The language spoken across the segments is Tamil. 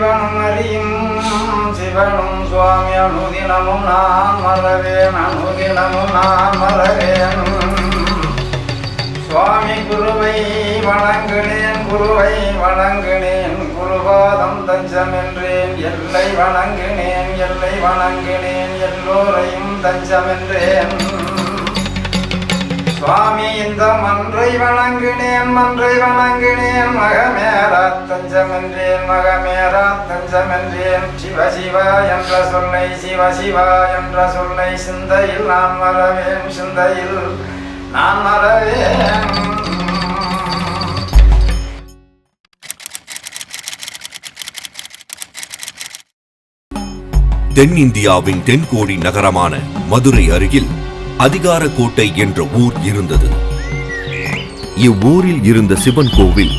சிவனும் அறியும் சிவனும் சுவாமி அனுதினமும் நான் மறவேன் அனுதினமும் நான் மறவேன் சுவாமி குருவை வணங்கினேன் குருவை வணங்கினேன் குருபாதம் தஞ்சமென்றேன் எல்லை வணங்கினேன் எல்லை வணங்கினேன் எல்லோரையும் தஞ்சமென்றேன் சுவாமி இந்த மன்றை வணங்கினேன் மன்றை வணங்கினேன் மகமேரா தஞ்சமென்றேன் மகமேரா தஞ்சமென்றேன் சிவ சிவ என்ற சொல்லை சிவ சிவா என்ற சொல்லை சிந்தையில் நான் மறவேன் சிந்தையில் நான் மறவேன். தென்னிந்தியாவின் தென்கோடி நகரமான மதுரை அருகில் அதிகாரக்கோட்டை என்ற ஊர் இருந்தது. இவ்வூரில் இருந்த சிவன் கோவில்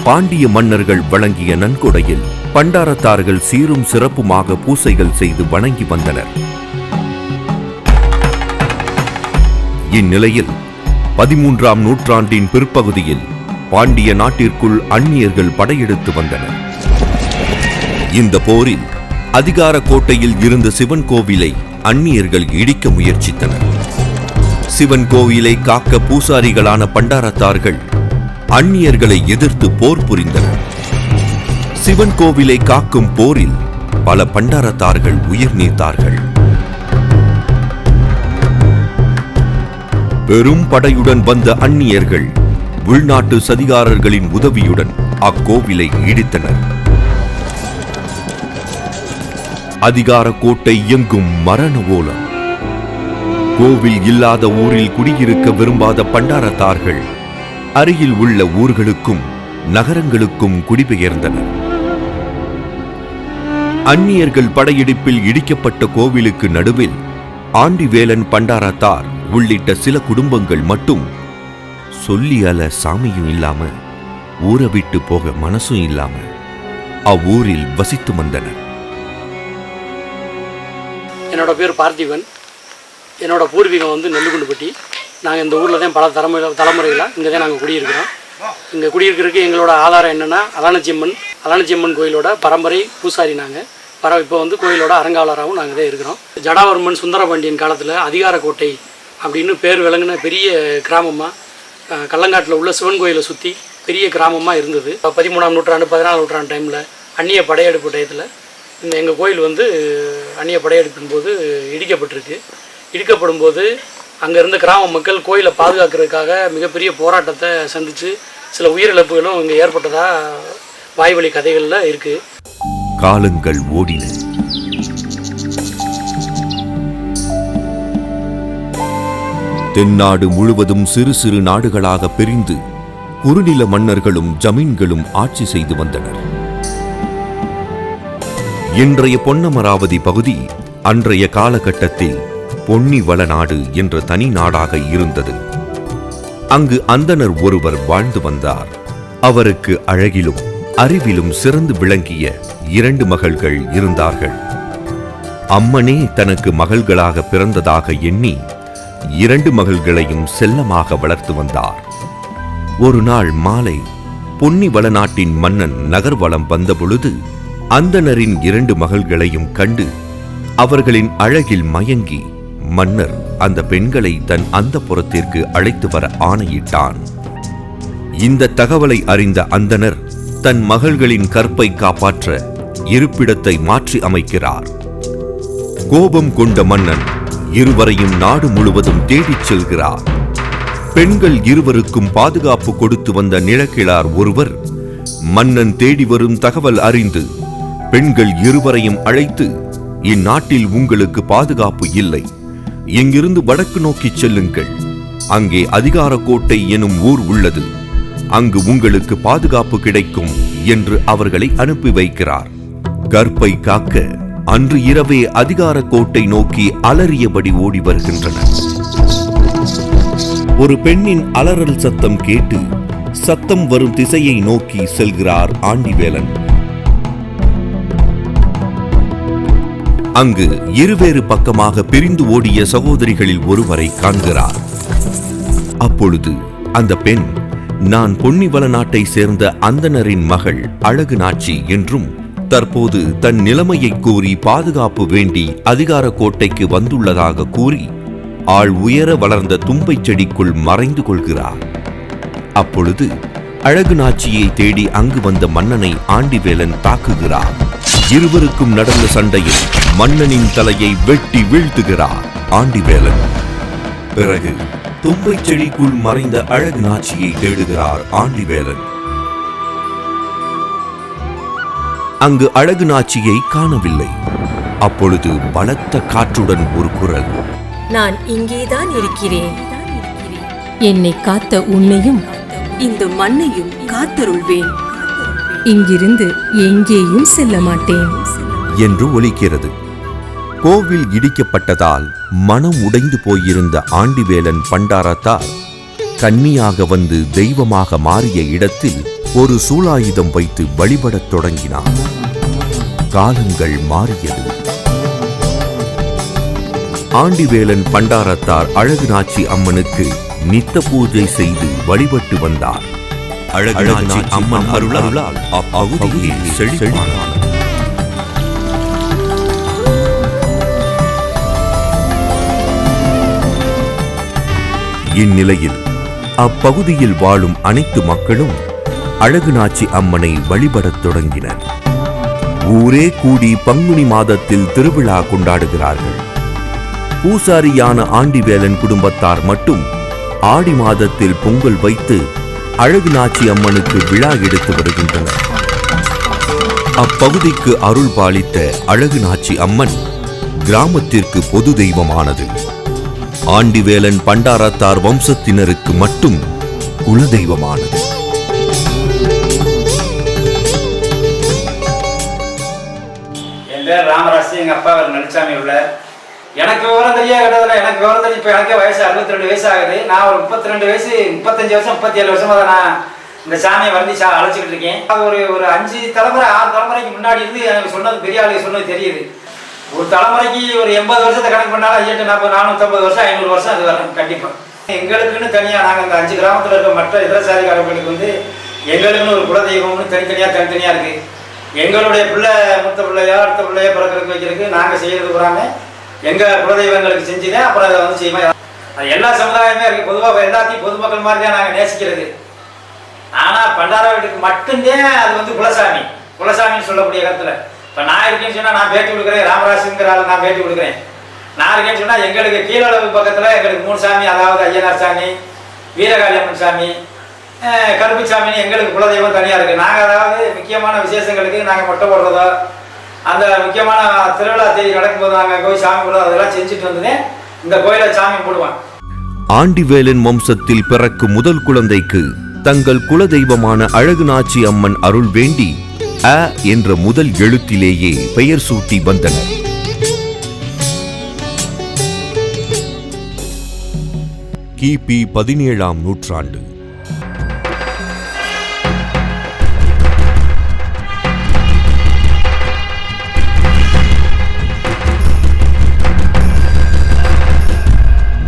பாண்டிய மன்னர்கள் வழங்கிய நன்கொடையில் பண்டாரத்தார்கள் சீரும் சிறப்புமாக பூசைகள் செய்து வணங்கி வந்தனர். இந்நிலையில் 13ஆம் நூற்றாண்டின் பிற்பகுதியில் பாண்டிய நாட்டிற்குள் அந்நியர்கள் படையெடுத்து வந்தனர். இந்த போரில் அதிகாரக்கோட்டையில் இருந்த சிவன் கோவிலை அந்நியர்கள் இடிக்க முயற்சித்தனர். சிவன் கோவிலை காக்க பூசாரிகளான பண்டாரத்தார்கள் அந்நியர்களை எதிர்த்து போர் புரிந்தனர். சிவன் கோவிலை காக்கும் போரில் பல பண்டாரத்தார்கள் உயிர் நீத்தார்கள். பெரும் படையுடன் வந்த அந்நியர்கள் உள்நாட்டு சதிகாரர்களின் உதவியுடன் அக்கோவிலை இடித்தனர். அதிகாரக்கோட்டை எங்கும் மரண ஓலம். கோவில் இல்லாத ஊரில் குடியிருக்க விரும்பாத பண்டாரத்தார்கள் அருகில் உள்ள ஊர்களுக்கும் நகரங்களுக்கும் குடிபெயர்ந்தனர். அந்நியர்கள் படையெடுப்பில் இடிக்கப்பட்ட கோவிலுக்கு நடுவில் ஆண்டிவேலன் பண்டாரத்தார் உள்ளிட்ட சில குடும்பங்கள் மட்டும் சொல்லி அல சாமியும் இல்லாம ஊரை விட்டு போக மனசும் இல்லாம அவ்வூரில் வசித்து வந்தனர். என்னோட பேர் பார்த்திபன். என்னோட பூர்வீகம் வந்து நெல்லுகுண்டுப்பட்டி. நாங்கள் இந்த ஊரில் தான் பல தலைமுறைகளாக இங்கே தான் நாங்கள் குடியிருக்கிறோம். இங்கே குடியிருக்கிறதுக்கு எங்களோட ஆதாரம் என்னென்னா அலனச்சியம்மன் கோயிலோட பரம்பரை பூசாரி நாங்கள். இப்போ வந்து கோயிலோட அறங்காவலராகவும் நாங்கள் தான் இருக்கிறோம். ஜடாவர்மன் சுந்தரபாண்டியன் காலத்தில் அதிகாரக்கோட்டை அப்படின்னு பேர் விளங்கின பெரிய கிராமமாக கள்ளங்காட்டில் உள்ள சிவன் கோயிலை சுற்றி பெரிய கிராமமாக இருந்தது. 13ஆம் நூற்றாண்டு 14ஆம் நூற்றாண்டு டைமில் அந்நிய படையெடுப்பு டயத்தில் இந்த எங்கள் கோயில் வந்து அந்நிய படையெடுப்பின் போது இடிக்கப்பட்டிருக்கு. இடிக்கப்படும் போது அங்கே இருந்த கிராம மக்கள் கோயிலை பாதுகாக்கிறதுக்காக மிகப்பெரிய போராட்டத்தை சந்தித்து சில உயிரிழப்புகளும் இங்கே ஏற்பட்டதாக வாய்வழி கதைகளில் இருக்குது. காலங்கள் ஓடின. தென்னாடு முழுவதும் சிறு சிறு நாடுகளாக பிரிந்து குறுநில மன்னர்களும் ஜமீன்களும் ஆட்சி செய்து வந்தனர். இன்றைய பொன்னமராவதி பகுதி அன்றைய காலகட்டத்தில் பொன்னி வளநாடு என்ற தனி நாடாக இருந்தது. அங்கு அந்தணர் ஒருவர் வாழ்ந்து வந்தார். அவருக்கு அழகிலும் அறிவிலும் சிறந்து விளங்கிய 2 மகள்கள் இருந்தார்கள். அம்மனே தனக்கு மகள்களாக பிறந்ததாக எண்ணி 2 மகள்களையும் செல்லமாக வளர்த்து வந்தார். ஒரு நாள் மாலை பொன்னி வளநாட்டின் மன்னன் நகர்வலம் வந்தபொழுது அந்தணரின் 2 மகள்களையும் கண்டு அவர்களின் அழகில் மயங்கி மன்னர் அந்த பெண்களை தன் அந்தப்புரத்திற்கு அழைத்து வர ஆணையிட்டான். இந்த தகவலை அறிந்த அந்தணர் தன் மகள்களின் கற்பை காப்பாற்ற இருப்பிடத்தை மாற்றி அமைக்கிறார். கோபம் கொண்ட மன்னன் இருவரையும் நாடு முழுவதும் தேடிச் செல்கிறார். பெண்கள் இருவருக்கும் பாதுகாப்பு கொடுத்து வந்த நிலக்கிழார் ஒருவர் மன்னன் தேடி வரும் தகவல் அறிந்து பெண்கள் இருவரையும் அழைத்து, இந்நாட்டில் உங்களுக்கு பாதுகாப்பு இல்லை, இங்கிருந்து வடக்கு நோக்கி செல்லுங்கள், அங்கே அதிகாரக்கோட்டை எனும் ஊர் உள்ளது, அங்கு உங்களுக்கு பாதுகாப்பு கிடைக்கும் என்று அவர்களை அனுப்பி வைக்கிறார். கற்பை காக்க அன்று இரவே அதிகாரக்கோட்டை நோக்கி அலறியபடி ஓடி வருகின்றனர். ஒரு பெண்ணின் அலறல் சத்தம் கேட்டு சத்தம் வரும் திசையை நோக்கி செல்கிறார் ஆண்டிவேலன். அங்கு இருவேறு பக்கமாக பிரிந்து ஓடிய சகோதரிகளில் ஒருவரை காண்கிறார். அப்பொழுது அந்த பெண், நான் பொன்னிவள நாட்டை சேர்ந்த அந்தணரின் மகள் அழகு நாச்சி என்றும் தற்போது தன் நிலைமையை கூறி பாதுகாப்பு வேண்டி அதிகார கோட்டைக்கு வந்துள்ளதாக கூறி ஆள் உயர வளர்ந்த தும்பை செடிக்குள் மறைந்து கொள்கிறார். அப்பொழுது அழகு நாச்சியை தேடி அங்கு வந்த மன்னனை ஆண்டிவேலன் தாக்குகிறார். இருவருக்கும் நடந்த சண்டையில் மன்னனின் தலையை வெட்டி வீழ்த்துகிறார் ஆண்டிவேலன். பிறகு தும்பை செடிக்குள் மறைந்த அழகு நாச்சியை தேடுகிறார் ஆண்டிவேலன். அங்கு அழகு நாச்சியை காணவில்லை. அப்பொழுது பலத்த காற்றுடன் ஒரு குரல், நான் இங்கேதான் இருக்கிறேன். என்னை காத்த உன்னையும் இந்த மண்ணையும் காத்தருள்வேன். இங்கிருந்து எங்கேயும் செல்ல மாட்டேன் என்று ஒலிக்கிறது. கோவில் இடிக்கப்பட்டதால் மனம் உடைந்து போயிருந்த ஆண்டிவேலன் பண்டாரத்தார் கன்னியாக வந்து தெய்வமாக மாறிய இடத்தில் ஒரு சூலாயுதம் வைத்து வழிபடத் தொடங்கினார். காலங்கள் மாறியது. ஆண்டிவேலன் பண்டாரத்தார் அழகு நாச்சி அம்மனுக்கு நித்த பூஜை செய்து வழிபட்டு வந்தார். அழகு நாச்சி அம்மன் அருளால் அப்பகுதியில் செழிப்பானார். இந்நிலையில் அப்பகுதியில் வாழும் அனைத்து மக்களும் அழகு நாச்சி அம்மனை வழிபடத் தொடங்கினர். ஊரே கூடி பங்குனி மாதத்தில் திருவிழா கொண்டாடுகிறார்கள். பூசாரியான ஆண்டிவேலன் குடும்பத்தார் மட்டும் ஆடி மாதத்தில் பொங்கல் வைத்து அழகு நாச்சி அம்மனுக்கு விழா எடுத்து வருகின்றனர். அப்பகுதிக்கு அருள் பாலித்த அழகு நாச்சி அம்மன் கிராமத்திற்கு பொது தெய்வமானது. ஆண்டிவேலன் பண்டாரத்தார் வம்சத்தினருக்கு மட்டும் குலதெய்வமானது. என் பேர் ராமராசி, எங்க அப்பா நலிச்சாமி உள்ள. எனக்கு விவரம் தெரியாது கட்டதில்ல. எனக்கு விவரம் தெரியும். இப்போ எனக்கே வயசு 62 வயசு ஆகுது. நான் ஒரு 32 வயசு 35 வருஷம் 37 வருஷமா தான் நான் இந்த சாமியை வந்து அழைச்சிக்கிட்டு இருக்கேன். அது ஒரு 5 தலைமுறை 6 தலைமுறைக்கு முன்னாடி இருந்து எனக்கு சொன்னது பெரிய ஆளுக்கு சொன்னது தெரியுது. ஒரு தலைமுறைக்கு ஒரு 80 வருஷத்தை கணக்கு பண்ணாலும் 8, 40, 450 வருஷம் 500 வருஷம் அது வரும் கண்டிப்பாக. எங்களுக்குன்னு தனியாக நாங்கள் இந்த 5 கிராமத்தில் இருக்க மற்ற இதர சாதிக்காரர்களுக்கு வந்து எங்களுக்குன்னு ஒரு குலதெய்வம்னு தனித்தனியாக இருக்குது. எங்களுடைய பிள்ளை மூத்த பிள்ளையோ அடுத்த பிள்ளையோ பிறக்கிறதுக்கு வைக்கிறதுக்கு நாங்கள் செய்கிறது கூடாம எங்கள் குலதெய்வங்களுக்கு செஞ்சுதான் அப்புறம் அதை வந்து செய்வோம். அது எல்லா சமுதாயமே இருக்குது. பொதுவாக எல்லாத்தையும் பொதுமக்கள் மாதிரி தான் நாங்கள் நேசிக்கிறது. ஆனால் பண்டார வீட்டுக்கு மட்டும்தான் அது வந்து குலசாமின்னு சொல்லக்கூடிய இடத்துல. இப்போ நான் இருக்கேன்னு சொன்னால் நான் பேட்டி கொடுக்குறேன். ராமராசுங்கிற ஆள் நான் பேட்டி கொடுக்குறேன். நான் இருக்கேன்னு சொன்னால் எங்களுக்கு கீழளவு பக்கத்தில் எங்களுக்கு 3 சாமி, அதாவது ஐயனார் சாமி, வீரகாளியம்மன் சாமி, கருப்பு சாமின்னு எங்களுக்கு குலதெய்வம் தனியாக இருக்குது. நாங்கள் அதாவது முக்கியமான விசேஷங்களுக்கு நாங்கள் மொட்டை போடுறதோ அந்த முக்கியமான திருவிழா தேதி நடக்கும்போது நாங்கள் போய் சாமி போடுறோம். அதெல்லாம் செஞ்சுட்டு வந்து இந்த கோயிலை சாமி போடுவோம். ஆண்டிவேலன் வம்சத்தில் பிறக்கும் முதல் குழந்தைக்கு தங்கள் குலதெய்வமான அழகு நாச்சி அம்மன் அருள் வேண்டி அ என்ற முதல் எழுத்திலேயே பெயர் சூட்டி வந்தனர். கிபி 17ஆம் நூற்றாண்டு.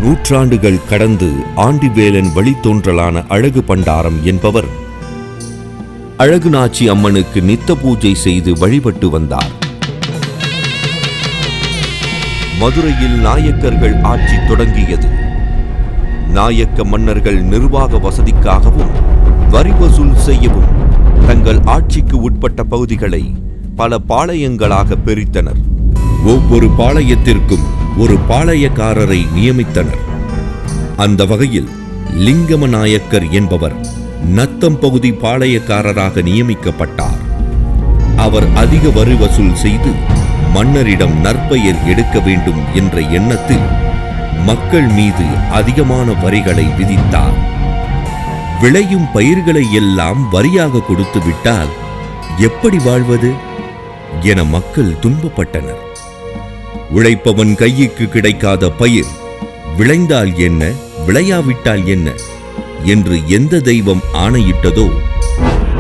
நூற்றாண்டுகள் கடந்து ஆண்டிவேலன் வழித்தோன்றலான அழகு பண்டாரம் என்பவர் அழகு நாச்சி அம்மனுக்கு நித்த பூஜை செய்து வழிபட்டு வந்தார். மதுரையில் நாயக்கர்கள் ஆட்சி தொடங்கியது. நாயக்க மன்னர்கள் நிர்வாக வசதிக்காகவும் வரி வசூல் செய்யவும் தங்கள் ஆட்சிக்கு உட்பட்ட பகுதிகளை பல பாளையங்களாக பிரித்தனர். ஒவ்வொரு பாளையத்திற்கும் ஒரு பாளையக்காரரை நியமித்தனர். அந்த வகையில் லிங்கம நாயக்கர் என்பவர் நத்தம் பகுதி பாளையக்காரராக நியமிக்கப்பட்டார். அவர் அதிக வரி வசூல் செய்து மன்னரிடம் நற்பெயர் எடுக்க வேண்டும் என்ற எண்ணத்தில் மக்கள் மீது அதிகமான வரிகளை விதித்தார். விளையும் பயிர்களை எல்லாம் வரியாக கொடுத்து விட்டால் எப்படி வாழ்வது என மக்கள் துன்பப்பட்டனர். உழைப்பவன் கைக்கு கிடைக்காத பயிர் விளைந்தால் என்ன, விளையாவிட்டால் என்ன என்று எந்த தெய்வம் ஆணையிட்டதோ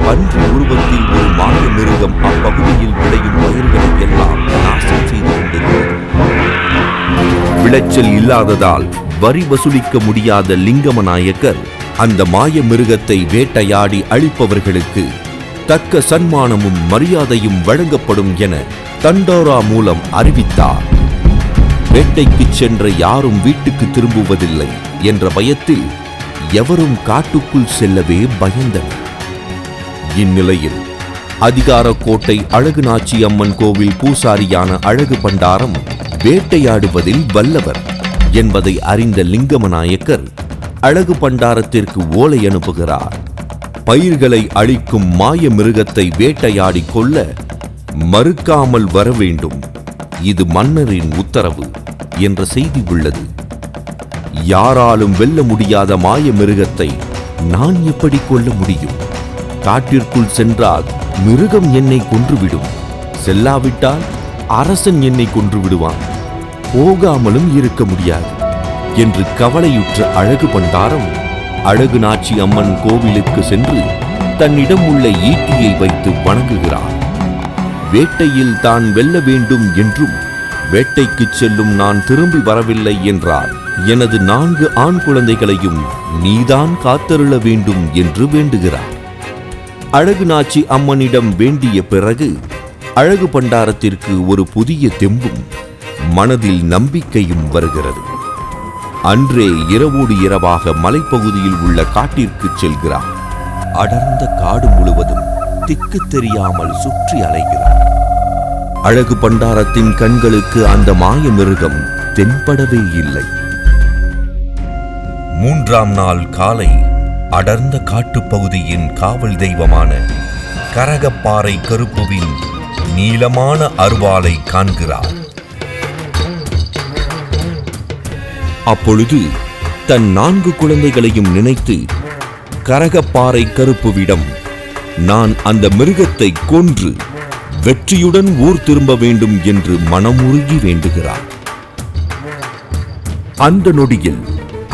பன்றி உருவத்தில் ஒரு மாய மிருகம் அப்பகுதியில் விளையும் பயிர்களை எல்லாம் நாசம் செய்து கொண்டிருந்தது. விளைச்சல் இல்லாததால் வரி வசூலிக்க முடியாத லிங்கம நாயக்கர் அந்த மாய மிருகத்தை வேட்டையாடி அழிப்பவர்களுக்கு தக்க சன்மானமும் மரியாதையும் வழங்கப்படும் என தண்டோரா மூலம் அறிவித்தார். வேட்டைக்கு சென்ற யாரும் வீட்டுக்கு திரும்புவதில்லை என்ற பயத்தில் எவரும் காட்டுக்குள் செல்லவே பயந்தனர். இந்நிலையில் அதிகாரக்கோட்டை அழகுநாச்சி அம்மன் கோவில் பூசாரியான அழகு பண்டாரம் வேட்டையாடுவதில் வல்லவர் என்பதை அறிந்த லிங்கமநாயக்கர் அழகு பண்டாரத்திற்கு ஓலை அனுப்புகிறார். பயிர்களை அழிக்கும் மாய மிருகத்தை வேட்டையாடி கொள்ள மறுக்காமல் வர வேண்டும், இது மன்னரின் உத்தரவு என்ற செய்தி உள்ளது. யாராலும் வெல்ல முடியாத மாய மிருகத்தை நான் எப்படி கொல்ல முடியும்? காட்டிற்குள் சென்றால் மிருகம் என்னை கொன்றுவிடும், செல்லாவிட்டால் அரசன் என்னை கொன்று விடுவான், போகாமலும் இருக்க முடியாது என்று கவலையுற்ற அழகு பண்டாரம் அழகுநாச்சி அம்மன் கோவிலுக்கு சென்று தன்னிடம் உள்ள ஈட்டியை வைத்து வணங்குகிறார். வேட்டையில் தான் வெல்ல வேண்டும் என்றும், வேட்டைக்கு செல்லும் நான் திரும்பி வரவில்லை என்றால் எனது 4 ஆண் குழந்தைகளையும் நீதான் காத்தருள வேண்டும் என்று வேண்டுகிறார். அழகுநாச்சி அம்மனிடம் வேண்டிய பிறகு அழகு பண்டாரத்திற்கு ஒரு புதிய தெம்பும் மனதில் நம்பிக்கையும் வருகிறது. அன்றே இரவோடு இரவாக மலைப்பகுதியில் உள்ள காட்டிற்கு செல்கிறார். அடர்ந்த காடு முழுவதும் திக்கு தெரியாமல் சுற்றி அலைகிறார். அழகு பண்டாரத்தின் கண்களுக்கு அந்த மாய மிருகம் தென்படவே இல்லை. 3ஆம் நாள் காலை அடர்ந்த காட்டுப்பகுதியின் காவல் தெய்வமான கரகப்பாறை கருப்புவின் நீளமான அருவாளை காண்கிறார். அப்பொழுது தன் 4 குழந்தைகளையும் நினைத்து கரகப்பாறை கருப்புவிடம் நான் அந்த மிருகத்தை கொன்று வெற்றியுடன் ஊர் திரும்ப வேண்டும் என்று மனமுருகி வேண்டுகிறார். அந்த நொடியில்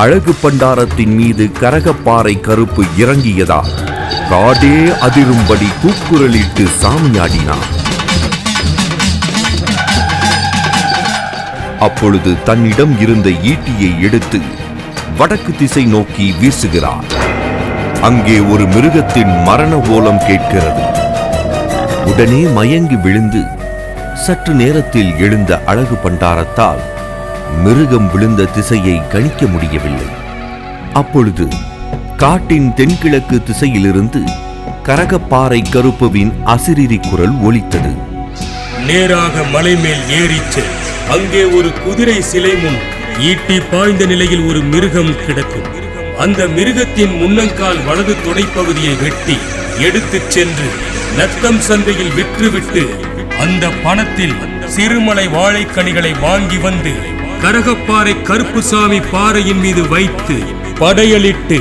அழகு பண்டாரத்தின் மீது கரகப்பாறை கருப்பு இறங்கியதால் காடே அதிரும்படி கூக்குரலிட்டு சாமியாடினார். அப்பொழுது தன்னிடம் இருந்த ஈட்டியை எடுத்து வடக்கு திசை நோக்கி வீசுகிறார். அங்கே ஒரு மிருகத்தின் மரண ஓலம் கேட்கிறது. உடனே மயங்கி விழுந்து சற்று நேரத்தில் எழுந்த அழகு பண்டாரத்தால் மிருகம் விழுந்த திசையை கணிக்க முடியவில்லை. அப்பொழுது காட்டின் தென்கிழக்கு திசையிலிருந்து கரகப்பாறை கருப்புவின் அசிரிரி குரல் ஒலித்தது. நேராக மலை மேல் ஏறிச்சு, அங்கே ஒரு குதிரை சிலை முன் ஈட்டி பாய்ந்த நிலையில் ஒரு மிருகம் கிடக்கும். அந்த மிருகத்தின் முன்னங்கால் வலது தொடைப்பகுதியை வெட்டி எடுத்துச் சென்று நத்தம் சந்தையில் விற்றுவிட்டு அந்த பணத்தில் சிறுமலை வாழைக்கனிகளை வாங்கி வந்து கரகப்பாறை கருப்புசாமி பாறையின் மீது வைத்து படையலிட்டு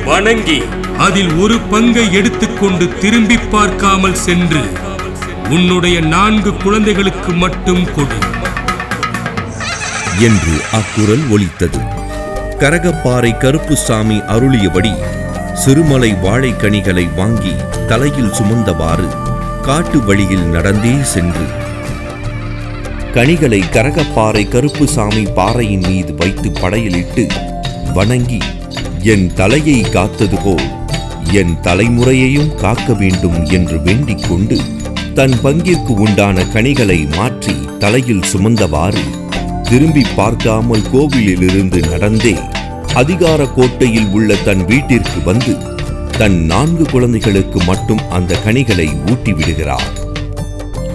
வணங்கி அதில் ஒரு பங்கை எடுத்துக்கொண்டு திரும்பி பார்க்காமல் சென்று உன்னுடைய 4 குழந்தைகளுக்கு மட்டும் கொடு என்று அக்குரல் ஒலித்தது. கரகப்பாறை கருப்புசாமி அருளியபடி சிறுமலை வாழைக்கனிகளை வாங்கி தலையில் சுமந்தவாறு காட்டு வழியில் நடந்தே சென்று கனிகளை கரகப்பாறை கருப்புசாமி பாறையின் மீது வைத்து படையலிட்டு வணங்கி என் தலையை காத்தது போல் என் தலைமுறையையும் காக்க வேண்டும் என்று வேண்டிக் கொண்டு தன் பங்கிற்கு உண்டான கனிகளை மாற்றி தலையில் சுமந்தவாறு திரும்பி பார்க்காமல் கோவிலிலிருந்து நடந்தே அதிகார கோட்டையில் உள்ள தன் வீட்டிற்கு வந்து தன் 4 குழந்தைகளுக்கு மட்டும் அந்த கனிகளை ஊட்டிவிடுகிறார்.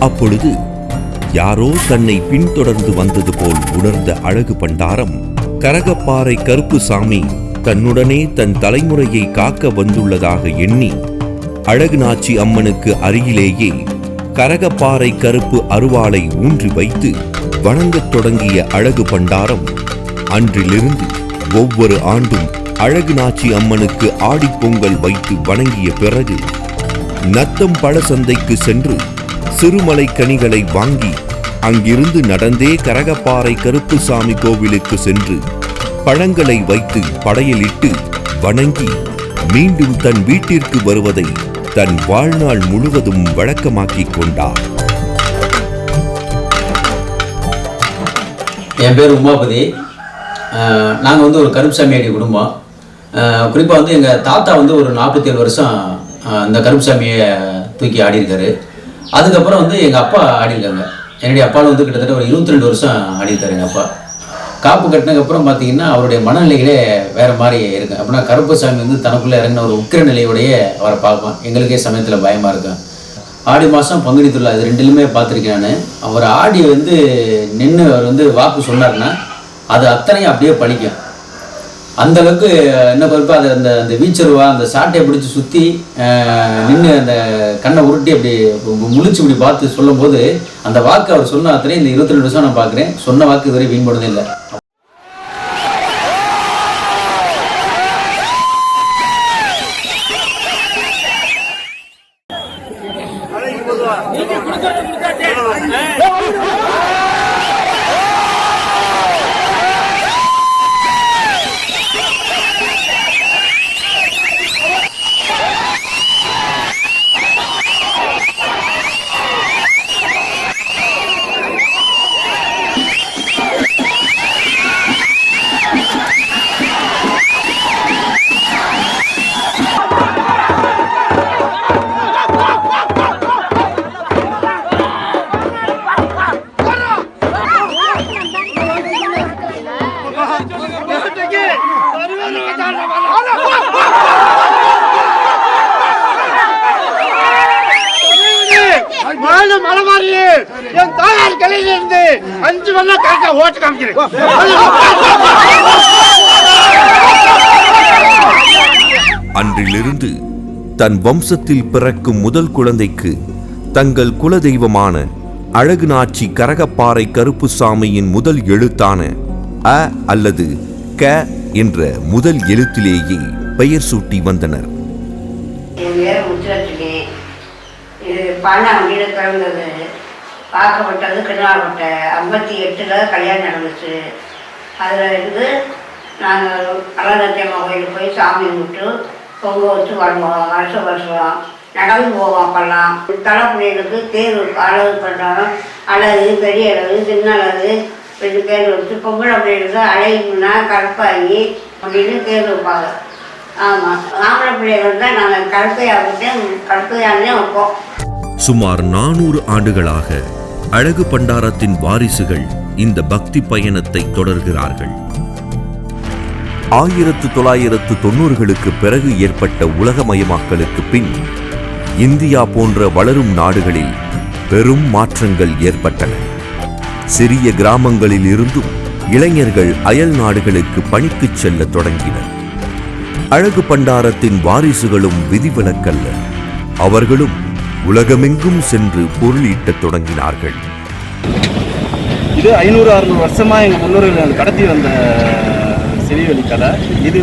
அப்பொழுது யாரோ தன்னை பின்தொடர்ந்து வந்தது போல் உணர்ந்த அழகு பண்டாரம் கரகப்பாறை கருப்புசாமி தன்னுடனே தன் தலைமுறையை காக்க வந்துள்ளதாக எண்ணி அழகுநாச்சி அம்மனுக்கு அருகிலேயே கரகப்பாறை கருப்பு அருவாளை ஊன்றி வைத்து வணங்கத் தொடங்கிய அழகு பண்டாரம் அன்றிலிருந்து ஒவ்வொரு ஆண்டும் அழகுநாச்சி அம்மனுக்கு ஆடிப்பொங்கல் வைத்து வணங்கிய பிறகு நத்தம் பழ சந்தைக்கு சென்று சிறுமலை கனிகளை வாங்கி அங்கிருந்து நடந்தே கரகப்பாறை கருப்புசாமி கோவிலுக்கு சென்று பழங்களை வைத்து படையலிட்டு வணங்கி மீண்டும் தன் வீட்டிற்கு வருவதை தன் வாழ்நாள் முழுவதும் வழக்கமாக்கிக் கொண்டார். என் பேர் உமாபதி. நாங்கள் ஒரு கருப்புசாமியாடி குடும்பம். குறிப்பாக எங்கள் தாத்தா ஒரு 47 வருஷம் அந்த கருப்புசாமியை தூக்கி ஆடியிருக்காரு. அதுக்கப்புறம் வந்து எங்கள் அப்பா ஆடிருக்காங்க. என்னுடைய அப்பாவில் வந்து கிட்டத்தட்ட ஒரு 22 வருஷம் ஆடிருக்காரு எங்கள் அப்பா. காப்பு கட்டினதுக்கப்புறம் பார்த்தீங்கன்னா அவருடைய மனநிலைகளே வேறு மாதிரி இருக்கு. அப்படின்னா கருப்புசாமி வந்து தனக்குள்ளே இறங்கின ஒரு உக்கிர நிலையோடையே அவரை பார்ப்பேன். எங்களுக்கே சமயத்தில் பயமாக இருக்கும். ஆடி மாதம் பங்குனி திருவிழா இது ரெண்டுலையுமே பார்த்துருக்கேன் நான். அவர் ஆடி வந்து நின்று அவர் வந்து வாக்கு சொன்னார்னா அது அத்தனையும் அப்படியே பழிக்கும். அந்தளவுக்கு என்ன குறிப்பாக அது அந்த அந்த வீச்சருவா அந்த சாட்டையை பிடிச்சி சுற்றி நின்று அந்த கண்ணை உருட்டி அப்படி முழிச்சு இப்படி பார்த்து சொல்லும்போது அந்த வாக்கு அவர் சொன்ன அத்தனையும் இந்த 22 வருஷம் நான் பார்க்குறேன். சொன்ன வாக்கு இதுவரை வீண் போனதே இல்லை. என் தாயார் கலையில இருந்து 5 வருடம் கரெக்டா ஓட்டு காமிக்கிறேன். அன்றிலிருந்து தன் வம்சத்தில் பிறக்கும் முதல் குழந்தைக்கு தங்கள் குலதெய்வமான அழகுநாச்சி கரகப்பாறை கருப்புசாமியின் முதல் எழுத்தான அ அல்லது க என்ற முதல் எழுத்திலேயே பெயர் சூட்டி வந்தனர். இது 12 பிறந்தது. பார்க்கப்பட்டது கிருநாள்பட்டை 58 கல்யாணம் நடந்துச்சு. அதில் இருந்து நாங்கள் அலங்கத்தேம்மா கோயிலுக்கு போய் சாமி கும்பிட்டு பொங்க வச்சு வருவோம். வருஷம் நடந்து போவோம். அப்பெல்லாம் தலைப்பிள்ளைகளுக்கு தேர் அழகு பண்ணுறோம். அழகு பெரிய அழகு சின்ன அழகு ரெண்டு பேர் வச்சு பொங்கல் பிள்ளைகளுக்கு அழகுன்னா கருப்பாகி அப்படின்னு தேர் வைப்பாங்க. ஆமாம், ஆம்பளை பிள்ளைகள் தான் நாங்கள் கருப்பையானே வைப்போம். சுமார் 400 ஆண்டுகளாக அழகு பண்டாரத்தின் வாரிசுகள் இந்த பக்தி பயணத்தை தொடர்கிறார்கள். 1990களுக்கு பிறகு ஏற்பட்ட உலகமயமாக்கலுக்கு பின் இந்தியா போன்ற வளரும் நாடுகளில் பெரும் மாற்றங்கள் ஏற்பட்டன. சிறிய கிராமங்களில் இருந்தும் இளைஞர்கள் அயல் நாடுகளுக்கு பணிக்குச் செல்ல தொடங்கினர். அழகு பண்டாரத்தின் வாரிசுகளும் விதிவிலக்கல்ல. அவர்களும் உலகமெங்கும் சென்று பொருளீட்டத் தொடங்கினார்கள். இது 500-600 வருஷமாக எங்கள் முன்னோர்கள் கடத்தி வந்த செவிவழி கலை. இது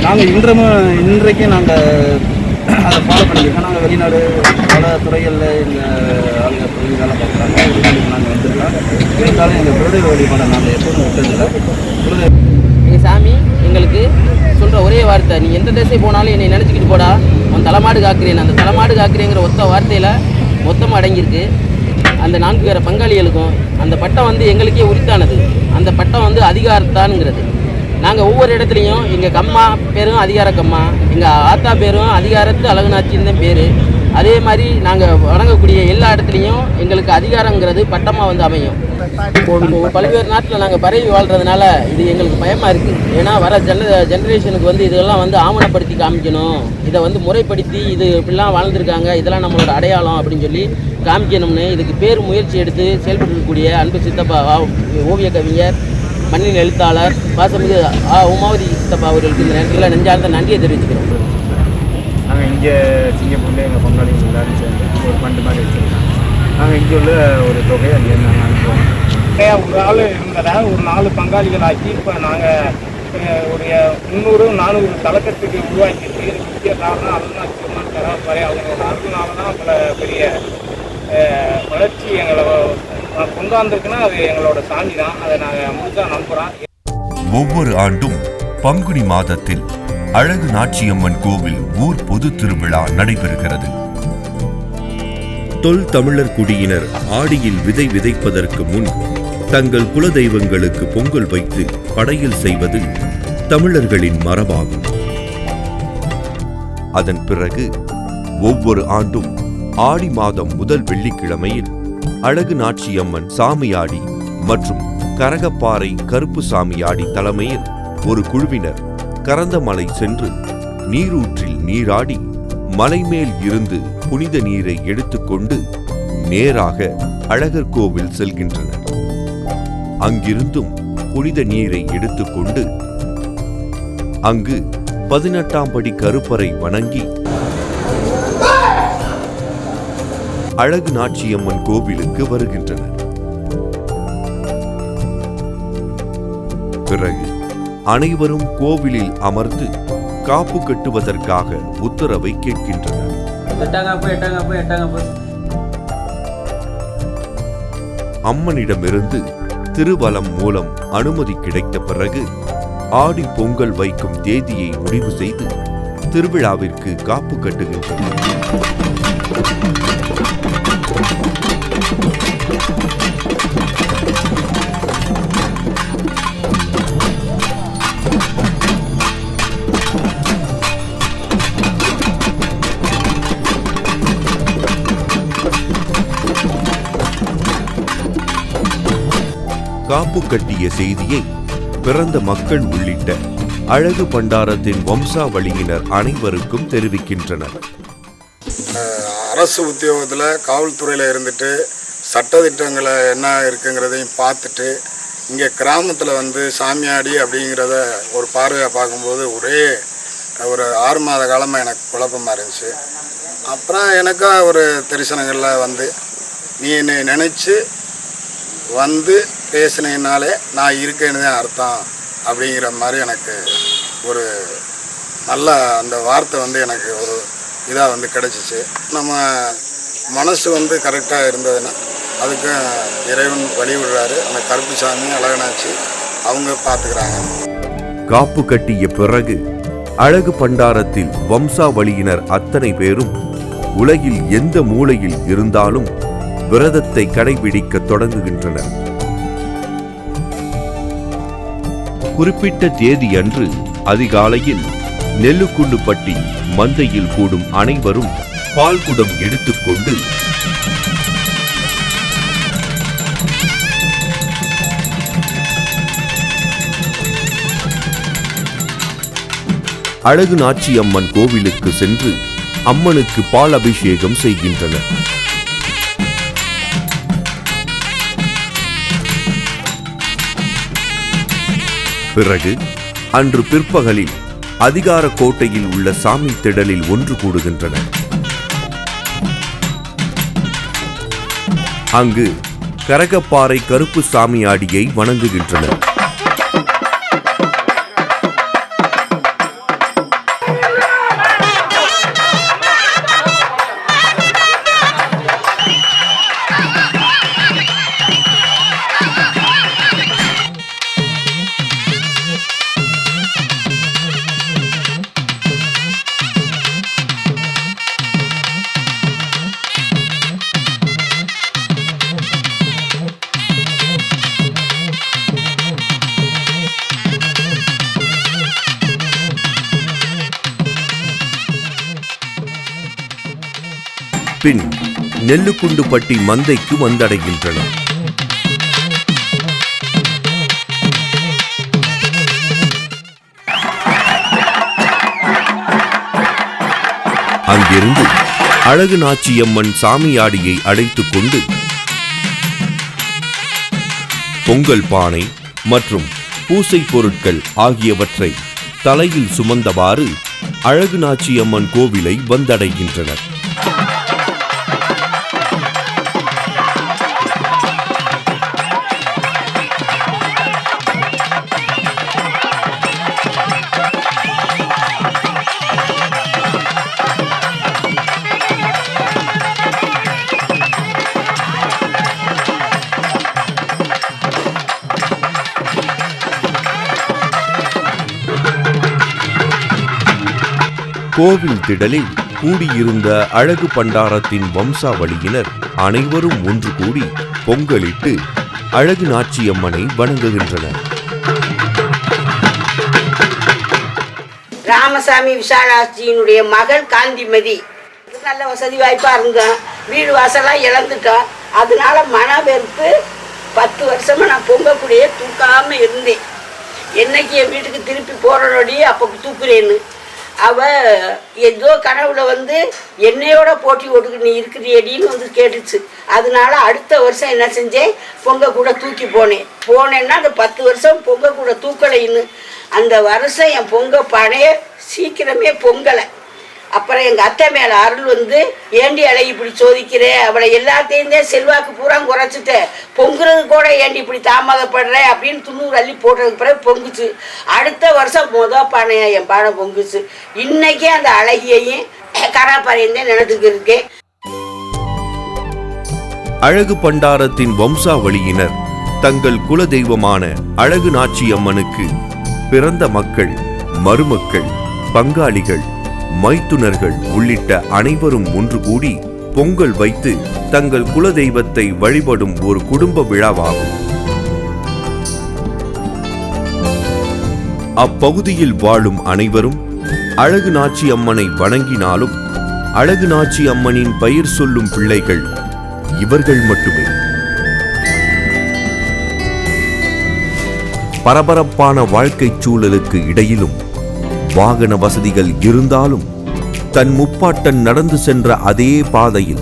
நாங்கள் இன்றைக்கு நாங்கள் அதை ஃபாலோ பண்ணியிருக்கோம். நாங்கள் வெளிநாடு பல துறைகளில் எங்கள் ஆளுநர் தொழில் வேலை பார்க்குறாங்க. வெளிநாட்டுக்கு நாங்கள் வந்துருக்கோம். இருந்தாலும் எங்கள் குலதெய்வ வழிபாடை நாங்கள் எப்போதும் விட்டதில்லை. எங்கள் சாமி எங்களுக்கு சொல்கிற ஒரே வார்த்தை, நீ எந்த திசை போனாலும் என்னை நினச்சிக்கிட்டு போடா, அவன் தலைமாடு காக்கிறேன். அந்த தலைமாடு காக்கிறேங்கிற ஒத்த வார்த்தையில் மொத்தமாக அடங்கியிருக்கு. அந்த 4 பேர பங்காளிகளுக்கும் அந்த பட்டம் வந்து எங்களுக்கே உரித்தானது. அந்த பட்டம் வந்து அதிகாரத்தானுங்கிறது. நாங்கள் ஒவ்வொரு இடத்துலையும் எங்கள் கம்மா பேரும் அதிகார கம்மா, எங்கள் ஆத்தா பேரும் அதிகாரத்து அழகுநாச்சின்னு தான் பேர். அதே மாதிரி நாங்கள் வணங்கக்கூடிய எல்லா இடத்துலையும் எங்களுக்கு அதிகாரங்கிறது பட்டமாக வந்து அமையும். பல்வேறு நாட்டில் நாங்கள் பரவி வாழ்கிறதுனால இது எங்களுக்கு பயமாக இருக்குது. ஏன்னா வர ஜெனரேஷனுக்கு வந்து இதெல்லாம் வந்து ஆவணப்படுத்தி காமிக்கணும், இதை வந்து முறைப்படுத்தி இது இப்படிலாம் வாழ்ந்துருக்காங்க, இதெல்லாம் நம்மளோட அடையாளம் அப்படின்னு சொல்லி காமிக்கணும்னு இதுக்கு பேர் முயற்சி எடுத்து செயல்படுத்தக்கூடிய அன்பு சித்தப்பா ஓவிய கவிஞர் மண்ணின் எழுத்தாளர் பாசமிகு உமாவதி சித்தப்பா அவர்களுக்கு இந்த நேரத்தில் நெஞ்சார்ந்த நன்றியை தெரிவிச்சுக்கிறோம். நாங்கள் இங்கே சிங்கப்பூரில் எங்கள் பங்காளிகள் எல்லாரும் சேர்ந்து ஒரு ஃபண்டு மாதிரி வச்சுருக்கோம். நாங்கள் இங்கே உள்ள ஒரு தொகையை அங்கே நாங்கள் அனுப்புவோம். ஒரு ஆள் இருந்ததை ஒரு 4 பங்காளிகள் ஆக்கி இப்போ நாங்கள் ஒரு 300-400 தலைக்கட்டுக்கு உருவாக்கிட்டு இதுக்கு முக்கிய காரணம் அருணாச்சலம் கரகப்பாறை அவங்களோட அருள்னால தான் பல பெரிய வளர்ச்சி எங்களை கொண்டாந்துருக்குன்னா அது எங்களோட சாமி தான். அதை நாங்கள் முழுசாக நம்புகிறோம். ஒவ்வொரு ஆண்டும் பங்குனி மாதத்தில் அழகு நாச்சியம்மன் கோவில் ஊர் பொது திருவிழா நடைபெறுகிறது. தொல் தமிழர் குடியினர் ஆடியில் விதை விதைப்பதற்கு முன் தங்கள் குலதெய்வங்களுக்கு பொங்கல் வைத்து படையல் செய்வது தமிழர்களின் மரபாகும். அதன் பிறகு ஒவ்வொரு ஆண்டும் ஆடி மாதம் முதல் வெள்ளிக்கிழமையில் அழகு நாச்சியம்மன் சாமியாடி மற்றும் கரகப்பாறை கருப்பு சாமியாடி தலைமையில் ஒரு குழுவினர் கரந்தமலை சென்று நீரூற்றில் நீராடி மலைமேல் இருந்து புனித நீரை எடுத்துக்கொண்டு நேராக அழகர் கோவில் செல்கின்றனர். அங்கிருந்தும் புனித நீரை எடுத்துக்கொண்டு அங்கு 18ஆம் படி கருப்பரை வணங்கி அழகு நாச்சியம்மன் கோவிலுக்கு வருகின்றனர். பிறகு அனைவரும் கோவிலில் அமர்ந்து காப்பு கட்டுவதற்காக உத்தரவை கேட்கின்றனர். அம்மனிடமிருந்து திருவலம் மூலம் அனுமதி கிடைத்த பிறகு ஆடி பொங்கல் வைக்கும் தேதியை முடிவு செய்து திருவிழாவிற்கு காப்பு கட்டுகின்றனர். காப்பு கட்டிய செய்தியை பிறந்த மக்கள் உள்ளிட்ட அழகு பண்டாரத்தின் வம்சாவளியினர் அனைவருக்கும் தெரிவிக்கின்றனர். அரசு உத்தியோகத்தில் காவல்துறையில் இருந்துட்டு சட்டத்திட்டங்களை என்ன இருக்குங்கிறதையும் பார்த்துட்டு இங்கே கிராமத்தில் வந்து சாமியாடி அப்படிங்கிறத ஒரு பார்வையாக பார்க்கும்போது ஒரே ஒரு 6 மாத காலமாக எனக்கு குழப்பமாக இருந்துச்சு. அப்புறம் எனக்கா ஒரு தரிசனங்களில் வந்து நீ என்னை நினச்சி வந்து பேசினதுனாலே நான் இருக்கேன்னு தான் அர்த்தம் அப்படிங்கிற மாதிரி எனக்கு ஒரு நல்ல அந்த வார்த்தை வந்து எனக்கு ஒரு இதாக வந்து கிடச்சிச்சு. நம்ம மனசு வந்து கரெக்டாக இருந்ததுன்னா அதுக்கு இறைவன் வழி விடுறாரு. அந்த கருப்புசாமி அழகனாச்சி அவங்க பார்த்துக்கிறாங்க. காப்பு கட்டிய பிறகு அழகு பண்டாரத்தில் வம்சாவளியினர் அத்தனை பேரும் உலகில் எந்த மூலையில் இருந்தாலும் விரதத்தை கடைபிடிக்க தொடங்குகின்றனர். குறிப்பிட்ட தேதியன்று அதிகாலையில் நெல்லுக்குண்டுப்பட்டி மந்தையில் கூடும் அனைவரும் பால்குடம் எடுத்துக்கொண்டு அழகு நாச்சியம்மன் கோவிலுக்கு சென்று அம்மனுக்கு பால் அபிஷேகம் செய்கின்றனர். பிறகு அன்று பிற்பகலில் அதிகார கோட்டையில் உள்ள சாமி திடலில் ஒன்று கூடுகின்றனர். அங்கு கரகப்பாறை கருப்பு சாமியாடியை வணங்குகின்றனர். பின் நெல்லுக்குண்டுப்பட்டி மந்தைக்கு வந்தடைகின்றனர். அங்கிருந்து அழகு நாச்சியம்மன் சாமியாடியை அழைத்துக் கொண்டு பொங்கல் பானை மற்றும் பூசை பொருட்கள் ஆகியவற்றை தலையில் சுமந்தவாறு அழகு நாச்சியம்மன் கோவிலை வந்தடைகின்றனர். கோவில் திடலில் கூடியிருந்த அழகு பண்டாரத்தின் வம்சாவளியினர் அனைவரும் ஒன்று கூடி பொங்கலிட்டு அழகு நாச்சியம்மனை வணங்குகின்றனர். ராமசாமி விஷாலாட்சியினுடைய மகள் காந்திமதி நல்ல வசதி வாய்ப்பாக இருந்தோம், வீடு வாசலாம் இழந்துட்டோம். அதனால மன வெறுப்பு 10 வருஷமாக நான் பொங்கக்கூடியே தூக்காமல் இருந்தேன். என்னைக்கு என் வீட்டுக்கு திருப்பி போகிறோடி அப்போ தூக்குறேன்னு ஏதோ கனவுல என்னையோட போட்டி ஓட்டுக்கு நீ இருக்கிறியடின்னு கேட்டுச்சு. அதனால அடுத்த வருஷம் என்ன செஞ்சேன், பொங்க கூட தூக்கி போனேன்னா அந்த 10 வருஷம் பொங்க கூட தூக்கலைன்னு அந்த வருஷம் என் பொங்க பானைய சீக்கிரமே பொங்கலை. அப்புறம் எங்கள் அத்தை மேலே அருள் ஏண்டி அழகி இப்படி சோதிக்கிறேன், அவளை எல்லாத்தையும் செல்வாக்கு பூரா குறைச்சிட்டேன், பொங்குறது கூட ஏண்டி இப்படி தாமதப்படுறேன் அப்படின்னு 90 அள்ளி போட்டதுக்கு பிறகு பொங்குச்சு. அடுத்த வருஷம் பானையா என் பானை பொங்குச்சு. இன்னைக்கே அந்த அழகியையும் கராப்பாறையும் தான் நினைச்சுக்கு இருக்கேன். அழகு பண்டாரத்தின் வம்சாவளியினர் தங்கள் குலதெய்வமான அழகு நாச்சியம்மனுக்கு பிறந்த மக்கள், மருமக்கள், பங்காளிகள், மைத்துனர்கள் உள்ளிட்ட அனைவரும் ஒன்று கூடி பொங்கல் வைத்து தங்கள் குலதெய்வத்தை வழிபடும் ஒரு குடும்ப விழாவாகும். அப்பகுதியில் வாழும் அனைவரும் அழகு நாச்சி அம்மனை வணங்கினாலும் அழகு நாச்சி அம்மனின் பெயர் சொல்லும் பிள்ளைகள் இவர்கள் மட்டுமே. பரபரப்பான வாழ்க்கைச் சூழலுக்கு இடையிலும் வாகன வசதிகள் இருந்தாலும் தன் முப்பாட்டன் நடந்து சென்ற அதே பாதையில்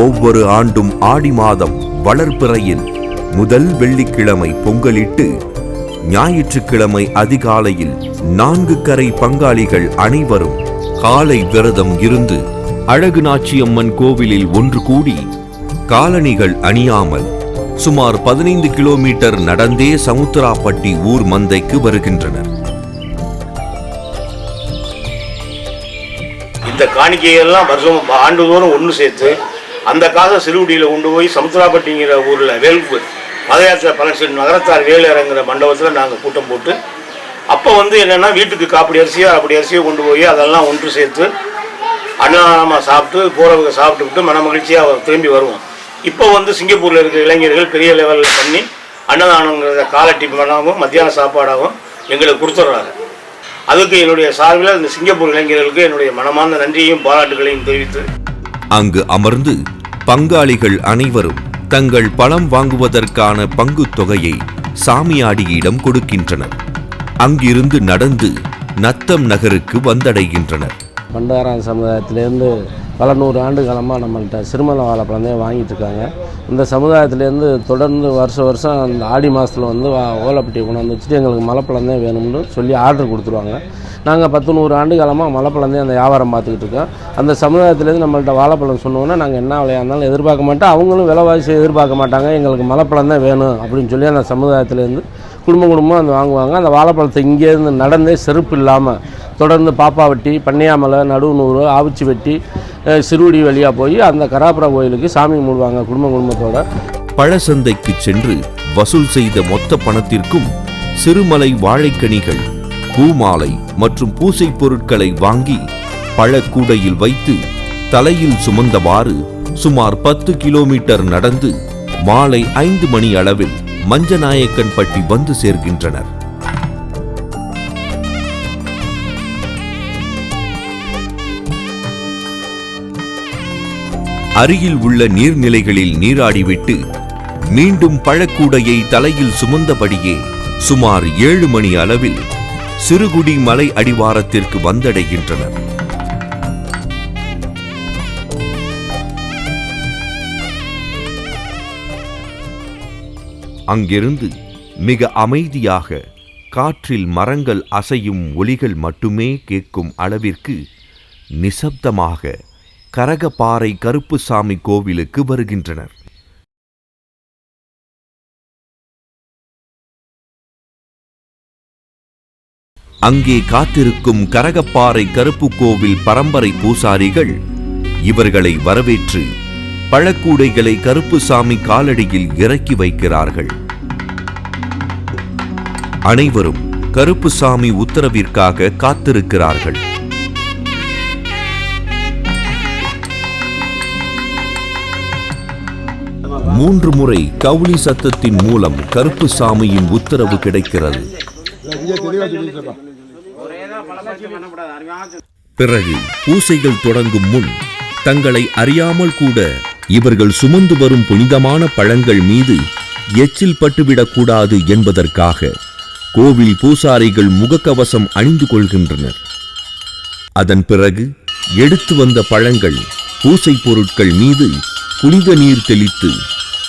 ஒவ்வொரு ஆண்டும் ஆடி மாதம் வளர்பிறையில் முதல் வெள்ளிக்கிழமை பொங்கலிட்டு ஞாயிற்றுக்கிழமை அதிகாலையில் 4 கரை பங்காளிகள் அனைவரும் காலை விரதம் இருந்து அழகு நாச்சியம்மன் கோவிலில் ஒன்று கூடி காலணிகள் அணியாமல் சுமார் 15 கிலோமீட்டர் நடந்தே சமுத்திராப்பட்டி ஊர் மந்தைக்கு வருகின்றனர். இந்த காணிக்கையெல்லாம் வருஷம் ஆண்டுதோறும் ஒன்று சேர்த்து அந்த காசை சிறுகுடியில் கொண்டு போய் சமுத்திராப்பட்டிங்கிற ஊரில் வேல்பு மதயாத்திரை பலன் நகரத்தார் வேலு இறங்குற மண்டபத்தில் நாங்கள் கூட்டம் போட்டு அப்போ என்னென்னா வீட்டுக்கு காப்படி அரிசியோ கொண்டு போய் அதெல்லாம் ஒன்று சேர்த்து அன்னதானமாக சாப்பிட்டு போகிறவங்க சாப்பிட்டுக்கிட்டு மன மகிழ்ச்சியாக திரும்பி வருவோம். இப்போ சிங்கப்பூரில் இருக்கிற இளைஞர்கள் பெரிய லெவலில் பண்ணி அன்னதானங்கிறத காலட்டி பண்ணாகவும் மத்தியான சாப்பாடாகவும் எங்களுக்கு கொடுத்துட்றாங்க. அதுக்கு என்னுடைய சார்பில் இந்த சிங்கப்பூர் இளைஞர்களுக்கு என்னுடைய மனமார்ந்த நன்றியையும் பாராட்டுகளையும் தெரிவித்து அங்கு அமர்ந்து பங்காளிகள் அனைவரும் தங்கள் பணம் வாங்குவதற்கான பங்கு தொகையை சாமியாடியிடம் கொடுக்கின்றனர். அங்கிருந்து நடந்து நத்தம் நகருக்கு வந்தடைகின்றனர். பண்டாரம் சமுதாயத்திலேருந்து பல 100 ஆண்டு காலமாக நம்மள்கிட்ட சிறுமலை வாழைப்பழம் தான் வாங்கிட்டு இருக்காங்க. இந்த சமுதாயத்திலேருந்து தொடர்ந்து வருஷம் அந்த ஆடி மாதத்தில் ஓலைப்பட்டியை கொண்டாந்து வச்சுட்டு எங்களுக்கு மலைப்பழம் தான் வேணும்னு சொல்லி ஆர்டர் கொடுத்துருவாங்க. நாங்கள் 10-100 ஆண்டு காலமாக மலைப்பழம் தான் அந்த வியாபாரம் பார்த்துக்கிட்டு இருக்கோம். அந்த சமுதாயத்திலேருந்து நம்மள்கிட்ட வாழைப்பழம் சொன்னோன்னா நாங்கள் என்ன விலையாக இருந்தாலும் எதிர்பார்க்க மாட்டோம், அவங்களும் விலைவாசி எதிர்பார்க்க மாட்டாங்க, எங்களுக்கு மலைப்பழம் தான் வேணும் அப்படின்னு சொல்லி அந்த சமுதாயத்திலேருந்து குடும்பம் வாங்குவாங்க. அந்த வாழைப்பழத்தை இங்கேருந்து நடந்தே செருப்பு இல்லாமல் தொடர்ந்து பாப்பாவட்டி, பன்னியாமலை, நடுவுநூறு, ஆவிச்சி வெட்டி, சிறுகுடி வழியாக போய் அந்த கராப்புரா கோயிலுக்கு சாமி மூடுவாங்க குடும்பத்தோட. பழசந்தைக்கு சென்று வசூல் செய்த மொத்த பணத்திற்கும் சிறுமலை வாழைக்கனிகள், பூமாலை மற்றும் பூசை பொருட்களை வாங்கி பழக்கூடையில் வைத்து தலையில் சுமந்தவாறு சுமார் 10 கிலோமீட்டர் நடந்து மாலை 5 மணி அளவில் மஞ்சநாயக்கன்பட்டி வந்து சேர்கின்றனர். அருகில் உள்ள நீர்நிலைகளில் நீராடிவிட்டு மீண்டும் பழக்கூடையை தலையில் சுமந்தபடியே சுமார் 7 மணி அளவில் சிறுகுடி மலை அடிவாரத்திற்கு வந்தடைகின்றனர். அங்கிருந்து மிக அமைதியாக காற்றில் மரங்கள் அசையும் ஒலிகள் மட்டுமே கேட்கும் அளவிற்கு நிசப்தமாக கரகப்பாறை கருப்புசாமி கோவிலுக்கு வருகின்றனர். அங்கே காத்திருக்கும் கரகப்பாறை கருப்பு கோவில் பரம்பரை பூசாரிகள் இவர்களை வரவேற்று பழக்கூடைகளை கருப்புசாமி காலடியில் இறக்கி வைக்கிறார்கள். அனைவரும் கருப்புசாமி உத்தரவிற்காக காத்திருக்கிறார்கள். மூன்று முறை கவுளி சத்தத்தின் மூலம் கருப்புசாமியின் உத்தரவு கிடைக்கிறது. பிறகு பூசைகள் தொடங்கும் முன் தங்களை அறியாமல் கூட இவர்கள் சுமந்து வரும் புனிதமான பழங்கள் மீது எச்சில் பட்டுவிடக்கூடாது என்பதற்காக கோவில் பூசாரிகள் முகக்கவசம் அணிந்து கொள்கின்றனர். அதன் பிறகு எடுத்து வந்த பழங்கள் பூசை பொருட்கள் மீது புனித நீர் தெளித்து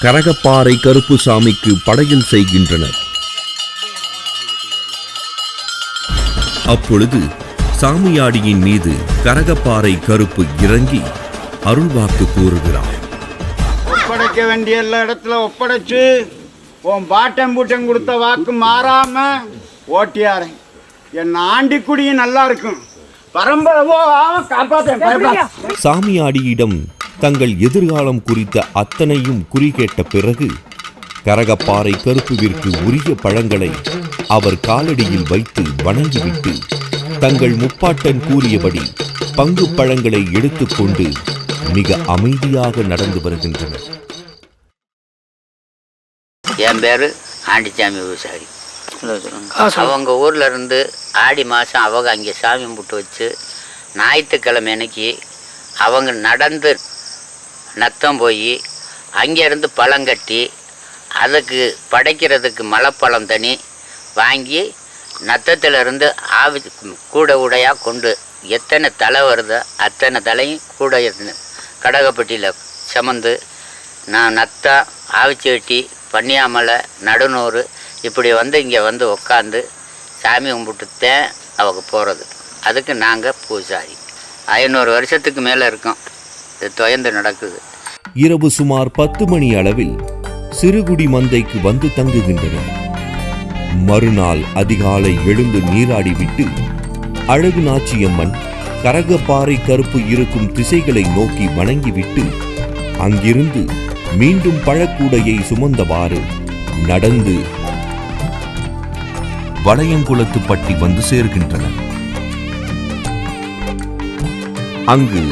கரகப்பாறை கருப்புசாமிக்கு படையல் செய்கின்றனர். அப்பொழுது சாமியாடியின் மீது கரகப்பாறை கருப்பு இறங்கி அருள்வாக்கு கூறுகிறார். ஒப்படைக்க வேண்டிய எல்லா இடத்துல ஒப்படைச்சு உன் பாட்டம் பூட்டம் கொடுத்த வாக்கு மாறாம ஓட்டியாரேன். என் ஆண்டிக்குடியும் நல்லா இருக்கும். பரம்பரவோ காப்பாற்ற. சாமியாடியிடம் தங்கள் எதிர்காலம் குறித்த அத்தனையும் குறிகேட்ட பிறகு கரகப்பாறை கருப்புவிற்கு உரிய பழங்களை அவர் காலடியில் வைத்து வணங்கிவிட்டு தங்கள் முப்பாட்டன் கூறியபடி பங்கு பழங்களை எடுத்துக்கொண்டு மிக அமைதியாக நடந்து வருகின்றனர். என் பேரு ஆண்டிச்சாமி விவசாயி. அவங்க ஊர்ல இருந்து ஆடி மாதம் அவங்க அங்கே சாமி கும்பிட்டு வச்சு ஞாயிற்றுக்கிழமை அன்னைக்கு அவங்க நடந்து நத்தம் போய் அங்கேருந்து பழம் கட்டி அதுக்கு படைக்கிறதுக்கு மலைப்பழம் தனி வாங்கி நத்தத்திலிருந்து ஆவி கூட கூடையாக கொண்டு எத்தனை தலை வருதோ அத்தனை தலையும் கூட கடகப்பட்டியில் சுமந்து நான் நத்தம் ஆவிச்சேட்டி பன்னியாமலை நடுநூறு இப்படி வந்து இங்கே வந்து உட்காந்து சாமி கும்பிட்டுத்தான் அவங்க போகிறது. அதுக்கு நாங்கள் பூசாரி 500 வருஷத்துக்கு மேலே இருக்கோம். இது தொயந்து நடக்குது. இரவு சுமார் 10 மணி அளவில் சிறுகுடி மந்தைக்கு வந்து தங்குகின்றனர். மறுநாள் அதிகாலை எழுந்து நீராடிவிட்டு அழகு நாச்சியம்மன் கரகப்பாறை கருப்பு இருக்கும் திசைகளை நோக்கி வணங்கிவிட்டு அங்கிருந்து மீண்டும் பழக்கூடையை சுமந்தவாறு நடந்து வளையங்குளத்துப்பட்டி வந்து சேர்கின்றனர். அங்கு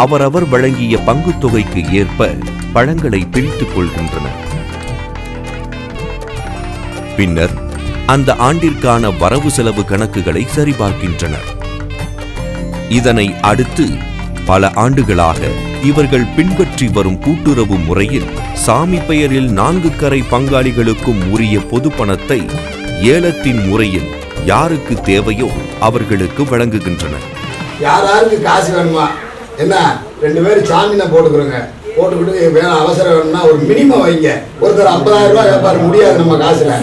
அவரவர் வழங்கிய பங்கு தொகைக்கு ஏற்ப பழங்களை பிரித்துக் கொள்கின்றனர். பின்னர் அந்த ஆண்டிற்கான வரவு செலவு கணக்குகளை சரிபார்க்கின்றனர். இதனை அடுத்து பல ஆண்டுகளாக இவர்கள் பின்பற்றி வரும் கூட்டுறவு முறையில் சாமி பெயரில் 4 கரை பங்காளிகளுக்கும் உரிய பொது பணத்தை ஏலத்தின் முறையில் யாருக்கு தேவையோ அவர்களுக்கு வழங்குகின்றனர். யாராருக்கு காசு வேணுமா என்ன 2 பேரும் சாமினை போட்டுக்கிறோங்க. போட்டுக்கிட்டு வேணும் அவசரம் வேணும்னா ஒரு மினிமம் வைங்க. ஒருத்தர் 50,000 ரூபாய் வியாபார முடியாது. நம்ம காசுல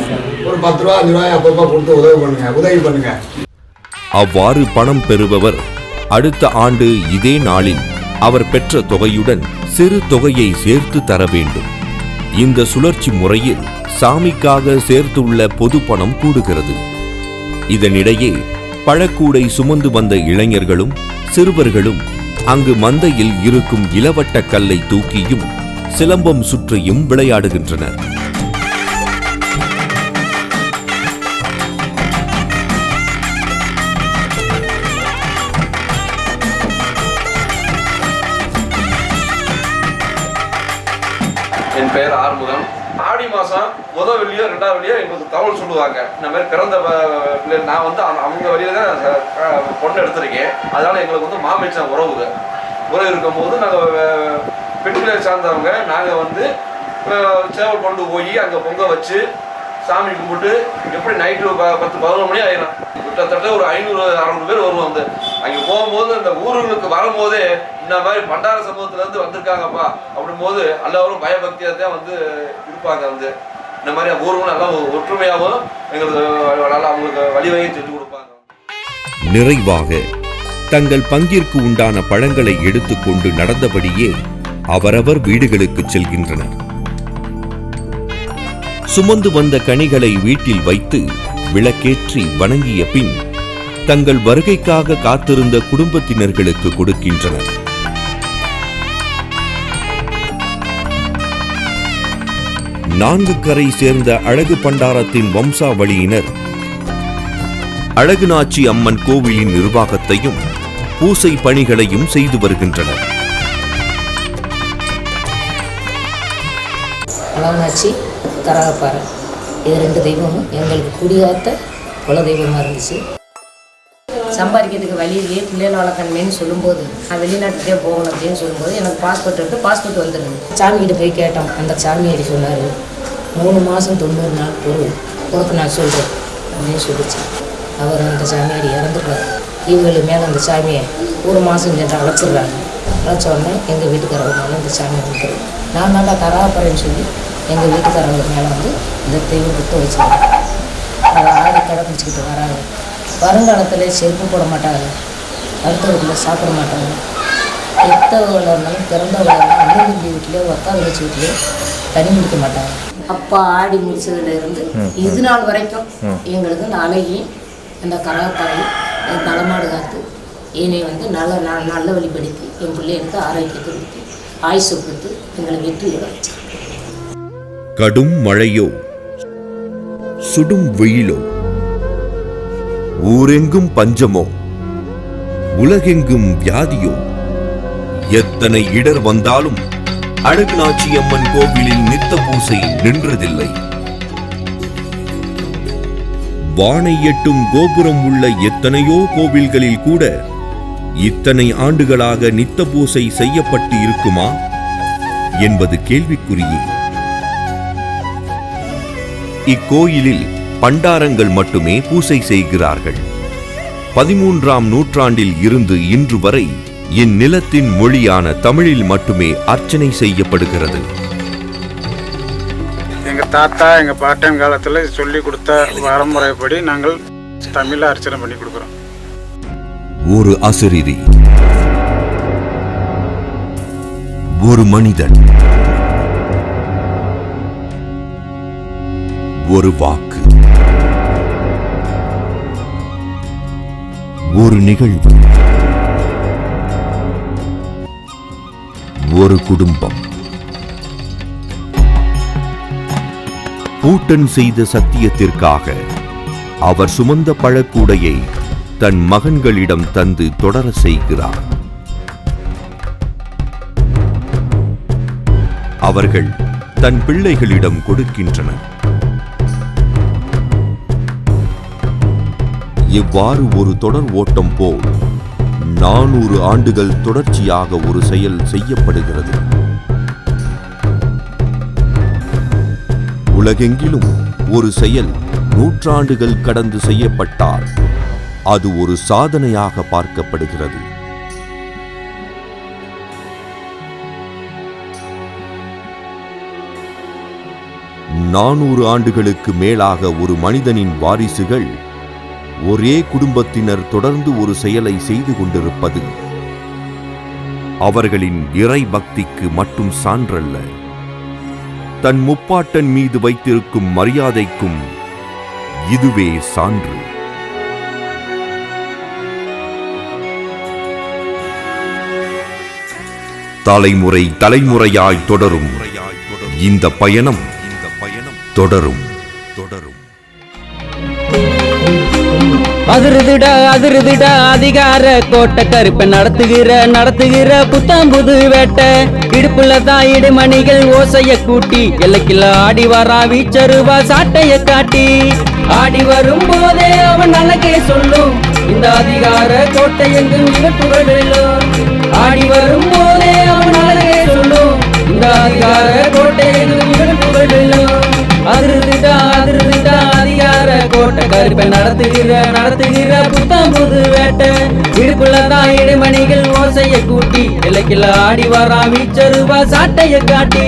ஒரு 10 ரூபா 5 ரூபாய் அப்பப்போ கொடுத்து உதவி பண்ணுங்க. அவ்வாறு பணம் பெறுபவர் அடுத்த ஆண்டு இதே நாளில் அவர் பெற்ற தொகையுடன் சிறு தொகையை சேர்த்து தர வேண்டும். இந்த சுழற்சி முறையில் சாமிக்காக சேர்த்துள்ள பொது பணம் கூடுகிறது. இதனிடையே பழக்கூடை சுமந்து வந்த இளைஞர்களும் சிறுவர்களும் அங்கு மந்தையில் இருக்கும் இளவட்ட கல்லை தூக்கியும் சிலம்பம் சுற்றியும் விளையாடுகின்றனர். என் பெயர் ஆறுமுகம். ஆடி மாதம் முதல் வெள்ளியோ 2ஆவது வெள்ளியோ எங்களுக்கு தகவல் சொல்லுவாங்க. இந்த மாதிரி பிறந்த பிள்ளை நான் வந்து அவங்க வழியில தான் பொண்ணு எடுத்திருக்கேன். அதனால எங்களுக்கு வந்து மாமிச்சம் உறவு இருக்கும்போது நாங்கள் பெண்களை சார்ந்தவங்க நாங்கள் வந்து சேவல் கொண்டு போய் அங்கே பொங்க வச்சு சாமி கும்பிட்டு எப்படி நைட்டு 10-11 மணி ஆயிடும். கிட்டத்தட்ட ஒரு 500-600 பேர் வருவோம். வந்து அங்கே போகும்போது அந்த ஊர்களுக்கு வரும்போதே இந்த மாதிரி பண்டார சமூகத்திலேருந்து வந்திருக்காங்கப்பா அப்படிங்கும்போது எல்லாரும் பயபக்தியாக தான் வந்து இருப்பாங்க. வந்து இந்த மாதிரி ஊர்களும் நல்லா ஒற்றுமையாகவும் எங்களுக்கு நல்லா அவங்களுக்கு வழிவகை செஞ்சு கொடுப்பாங்க. நிறைவாக தங்கள் பங்கிற்கு உண்டான பழங்களை எடுத்துக்கொண்டு நடந்தபடியே அவரவர் வீடுகளுக்கு செல்கின்றனர். சுமந்து வந்த கனிகளை வீட்டில் வைத்து விளக்கேற்றி வணங்கிய பின் தங்கள் வருகைக்காக காத்திருந்த குடும்பத்தினர்களுக்கு கொடுக்கின்றனர். நான்கு கரை சேர்ந்த அழகு பண்டாரத்தின் வம்சாவளியினர் அழகுநாச்சி அம்மன் கோவிலின் நிர்வாகத்தையும் பூசை பணிகளையும் செய்து வருகின்றனர். அழகுநாச்சி கரகப்பாறை இது 2 தெய்வமும் எங்களுக்கு குடியாத்த குல தெய்வமாக இருந்துச்சு. சம்பாதிக்கிறதுக்கு வழி இல்லையே, பிள்ளைகளை வளர்க்கணுமேனு சொல்லும்போது நான் வெளிநாட்டுக்கே போகணும் அப்படின்னு சொல்லும்போது எனக்கு பாஸ்போர்ட் எடுத்து பாஸ்போர்ட் வந்துடுது. சாமிகிட்ட போய் கேட்டோம். அந்த சாமியாடி சொன்னார் 3 மாதம் 90 நாள் பொறுப்பு நான் சொல்கிறேன் அப்படின்னு சொல்லிச்சு. அவர் அந்த சாமியாடி இறந்துட்டார். இவங்களுக்கு மேலே அந்த சாமியை 1 மாதம் சென்று அழைச்சிடுறாங்க. அழைச்ச உடனே எங்கள் வீட்டுக்காரவங்க மேலே இந்த சாமி வந்துடுது. நான் நல்லா தராப்பறேன்னு சொல்லி எங்கள் வீட்டுக்காரவங்க மேலே வந்து இந்த தெய்வம் குத்த வச்சுருக்காங்க. அதை ஆடி கடைப்பிடிச்சிக்கிட்டு வராங்க. வருங்காலத்தில் செருப்பு போட மாட்டாங்க, அடுத்தவர்களை சாப்பிட மாட்டாங்க. எத்தவர்களாக இருந்தாலும் பிறந்தவர்களாக இருந்தாலும் அண்ணன் தம்பி வீட்டிலையோ அக்கா தங்கச்சி வீட்டிலையோ தனி முடிக்க மாட்டாங்க. அப்பா ஆடி முடிச்சதுலேருந்து இது நாள் வரைக்கும் எங்களுக்கு இந்த அழகி அந்த கரகப்பாய் தலைமாடு காத்து என்னை வந்து நல்ல வழிபடுத்தி என் பிள்ளைகளுக்கு ஆரோக்கியத்தை கொடுத்து ஆயுசு கொடுத்து எங்களை வெற்றி வச்சு. கடும் மழையோ சுடும் வெயிலோ, ஊரெங்கும் பஞ்சமோ, உலகெங்கும் வியாதியோ, எத்தனை இடர் வந்தாலும் அழகுநாச்சியம்மன் கோவிலில் நித்த பூசை நின்றதில்லை. வானை எட்டும் கோபுரம் உள்ள எத்தனையோ கோவில்களில் கூட இத்தனை ஆண்டுகளாக நித்த பூசை செய்யப்பட்டு இருக்குமா என்பது கேள்விக்குறியே. இக்கோயிலில் பண்டாரங்கள் மட்டுமே பூசை செய்கிறார்கள். 13ஆம் நூற்றாண்டில் இருந்து இன்று வரை இந்நிலத்தின் மொழியான தமிழில் மட்டுமே அர்ச்சனை செய்யப்படுகிறது. எங்கள் தாத்தா எங்கள் பாட்டன் காலத்தில் சொல்லி கொடுத்த வரமுறைப்படி நாங்கள் தமிழில் அர்ச்சனை பண்ணி கொடுக்குறோம். ஒரு அசரீரி, ஒரு மனிதன், ஒரு வாக்கு, ஒரு நிகழ்வு, ஒரு குடும்பம். பூட்டன் செய்த சத்தியத்திற்காக அவர் சுமந்த பழக்கூடையை தன் மகன்களிடம் தந்து தொடர செய்கிறார். அவர்கள் தன் பிள்ளைகளிடம் கொடுக்கின்றனர். இவ்வாறு ஒரு தொடர் ஓட்டம் போல் 400 ஆண்டுகள் தொடர்ச்சியாக ஒரு செயல் செய்யப்படுகிறது. உலகெங்கிலும் ஒரு செயல் 100 ஆண்டுகள் கடந்து செய்யப்பட்டால் அது ஒரு சாதனையாக பார்க்கப்படுகிறது. ஆண்டுகளுக்கு மேலாக ஒரு மனிதனின் வாரிசுகள் ஒரே குடும்பத்தினர் தொடர்ந்து ஒரு செயலை செய்து கொண்டிருப்பது அவர்களின் இறை பக்திக்கு மட்டும் சான்றல்ல, தன் முப்பாட்டன் மீது வைத்திருக்கும் மரியாதைக்கும் இதுவே சான்று. தலைமுறை தலைமுறையாய் தொடரும் இந்த பயணம் தொடரும். அதிருதுடா அதிகார கோட்டை கருப்பை நடத்துகிற புத்தாம்புது வேட்டை. இடுப்புல தான் இடுமணிகள் ஓசைய கூட்டி எல்லைக்குள்ள ஆடி வரா வீச்சருவா சாட்டைய காட்டி. ஆடி வரும் போதே அவன் அழகே சொல்லும் இந்த அதிகார கோட்டை எங்கும் இழப்புகளும். ஆடி வரும் போதே அவன் அழகே சொல்லும் இந்த அதிகார கோட்டை எங்கும் இழப்புகளும். அதிருதுடா அதிகார கோட்டை கருப்பை நடத்துகிற புத்தாம்புது வேட்டை. இடுப்புலதான் இடுமணிகள் ஓசைய கூட்டி எல்லைக்குள்ள ஆடி வரா வீச்சருவா சாட்டைய காட்டி.